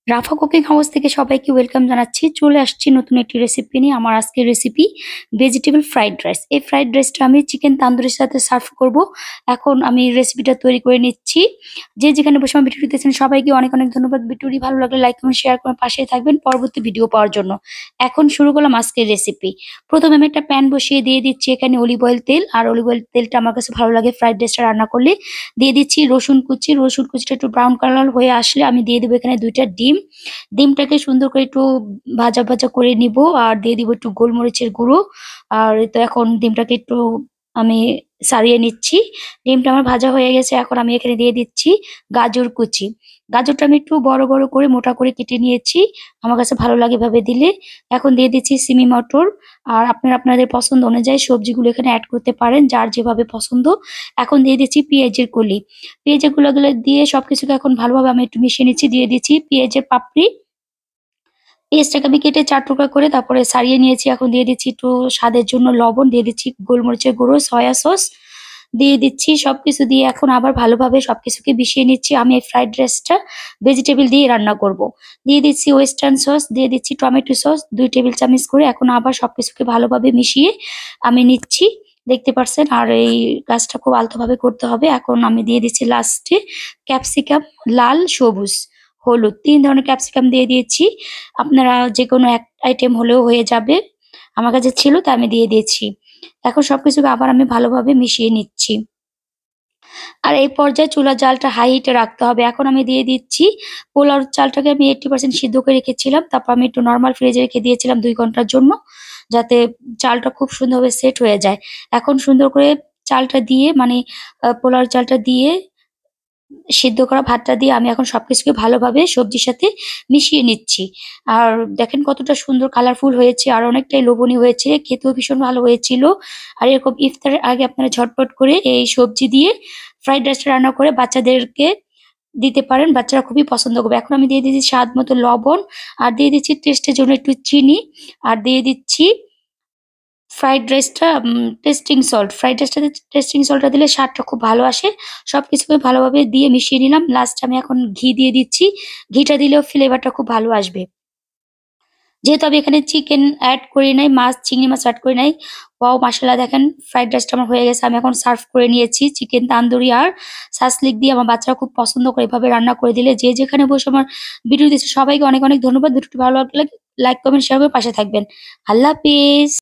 রাফা cooking house থেকে সবাইকে welcome জানাচ্ছি। চলে আসছি নতুন একটি রেসিপি নিয়ে। আমার আজকের রেসিপি ভেজিটেবল ফ্রাইড রাইস। এই ফ্রাইড রাইসটা আমি চিকেন তান্দুরির সাথে সার্ভ করব। এখন আমি রেসিপিটা তৈরি করে নিচ্ছি। যে যেখানে বসে আমার ভিডিওটি দেখছেন সবাইকে অনেক অনেক ধন্যবাদ। ভিডিওটি ভালো লাগলে লাইক কমেন্ট শেয়ার করে পাশেই থাকবেন পরবর্তী ভিডিও পাওয়ার জন্য। এখন শুরু করলাম আজকের রেসিপি। প্রথমে আমি একটা প্যান বসিয়ে দিয়ে দিচ্ছি এখানে অলিভ অয়েল তেল। আর অলিভ অয়েল তেলটা আমার কাছে ভালো লাগে ফ্রাইড রাইসটা রান্না করলে। দিয়ে দিচ্ছি রসুন কুচি। রসুন কুচিটা একটু ব্রাউন কালার হয়ে আসলে আমি দিয়ে দেবো এখানে ২টা ডিম। ডিমটাকে সুন্দর করে একটু ভাজা, ভাজা করে নিবো। আর দিয়ে দিব একটু গোলমরিচের গুঁড়ো। আর তো এখন ডিমটাকে একটু আমি ছাড়িয়ে নিচ্ছি। ডিমটা আমার ভাজা হয়ে গেছে। এখন আমি এখানে দিয়ে দিচ্ছি গাজর কুচি। গাজরটা আমি একটু বড়, বড় করে মোটা করে কেটে নিয়েছি। আমার কাছে ভালো লাগে এভাবে দিলে। এখন দিয়ে দিচ্ছি সিমি মটর। আর আপনারা আপনাদের পছন্দ অনুযায়ী সবজিগুলো এখানে এড করতে পারেন, যার যেভাবে পছন্দ। এখন দিয়ে দিচ্ছি পেঁয়াজের কলি। পেঁয়াজের গুলো দিয়ে সবকিছুকে এখন ভালোভাবে আমি একটু মিশিয়ে নিচ্ছি। দিয়ে দিচ্ছি পেঁয়াজের পাপড়ি। পেঁয়াজটাকে আমি কেটে ৪ টুকরা করে তারপরে ছাড়িয়ে নিয়েছি। এখন দিয়ে দিচ্ছি একটু স্বাদের জন্য লবণ, দিয়ে দিচ্ছি গোলমরিচের গুঁড়ো, সয়া সস দিয়ে দিচ্ছি। সবকিছু দিয়ে এখন আবার ভালোভাবে সবকিছুকে মিশিয়ে নিচ্ছি। আমি এই ফ্রাইড রাইসটা ভেজিটেবল দিয়ে রান্না করব। দিয়ে দিচ্ছি ওয়েস্টার্ন সস, দিয়ে দিচ্ছি টমেটো সস ২ টেবিল চামচ করে। এখন আবার সবকিছুকে ভালোভাবে মিশিয়ে আমি নিচ্ছি। দেখতে পারছেন। আর এই কাজটা খুব আলতোভাবে করতে হবে। এখন আমি দিয়ে দিচ্ছি লাস্টে ক্যাপসিকাম, লাল, সবুজ, হলুদ ৩ ধরনের ক্যাপসিকাম দিয়ে দিয়েছি। আপনারা যেকোনো এক আইটেম হলেও হয়ে যাবে। আমার কাছে ছিল তাই আমি দিয়ে দিয়েছি। এখন সবকিছুকে আবার আমি ভালোভাবে মিশিয়ে নিচ্ছি। আর এই পর্যায়ে চুলার জালটা হাই হিটে রাখতে হবে। এখন আমি দিয়ে দিচ্ছি পোলাওর চালটাকে আমি 80% সিদ্ধ করে রেখেছিলাম। তারপর আমি একটু নরমাল ফ্রিজে রেখে দিয়েছিলাম ২ ঘন্টার জন্য। যাতে চালটা খুব সুন্দরভাবে সেট হয়ে যায়। এখন সুন্দর করে চালটা দিয়ে মানে পোলাওর চালটা দিয়ে সিদ্ধ করা ভাতটা দিয়ে আমি এখন সবকিছুকে ভালোভাবে সবজির সাথে মিশিয়ে নিচ্ছি। আর দেখেন কতটা সুন্দর কালারফুল হয়েছে আর অনেকটাই লোভনীয় হয়েছে। খেতেও ভীষণ ভালো হয়েছিল। আর এরকম ইফতারের আগে আপনারা ঝটপট করে এই সবজি দিয়ে ফ্রাইড রাইসটা রান্না করে বাচ্চাদেরকে দিতে পারেন। বাচ্চারা খুবই পছন্দ করবে। এখন আমি দিয়ে দিচ্ছি স্বাদ মতো লবণ। আর দিয়ে দিচ্ছি টেস্টের জন্য একটু চিনি। আর দিয়ে দিচ্ছি ফ্রাইড রাইসটা টেস্টিং সল্ট। ফ্রাইড রাইসটাতে টেস্টিং সল্টটা দিলে স্বাদটা খুব ভালো আসে। সবকিছুকে ভালোভাবে দিয়ে মিশিয়ে নিলাম। লাস্টে আমি এখন ঘি দিয়ে দিচ্ছি। ঘিটা দিলেও ফ্লেভারটা খুব ভালো আসবে। যেহেতু আমি এখানে চিকেন এড করি নাই, মাছ, চিংড়ি মাছ এড করি নাই। ওয়াও! মাশাআল্লাহ দেখেন ফ্রাইড রাইসটা আমার হয়ে গেছে। আমি এখন সার্ভ করে নিয়েছি চিকেন তান্দুরি আর সাসলিক দিয়ে। আমার বাচ্চারা খুব পছন্দ করে এভাবে রান্না করে দিলে। যে যেখানে বসে আমার ভিডিও দেখছে সবাইকে অনেক অনেক ধন্যবাদ। ভিডিওটি ভালো লাগলে লাইক, কমেন্ট, শেয়ার করে পাশে থাকবেন। আল্লাহ হাফেজ।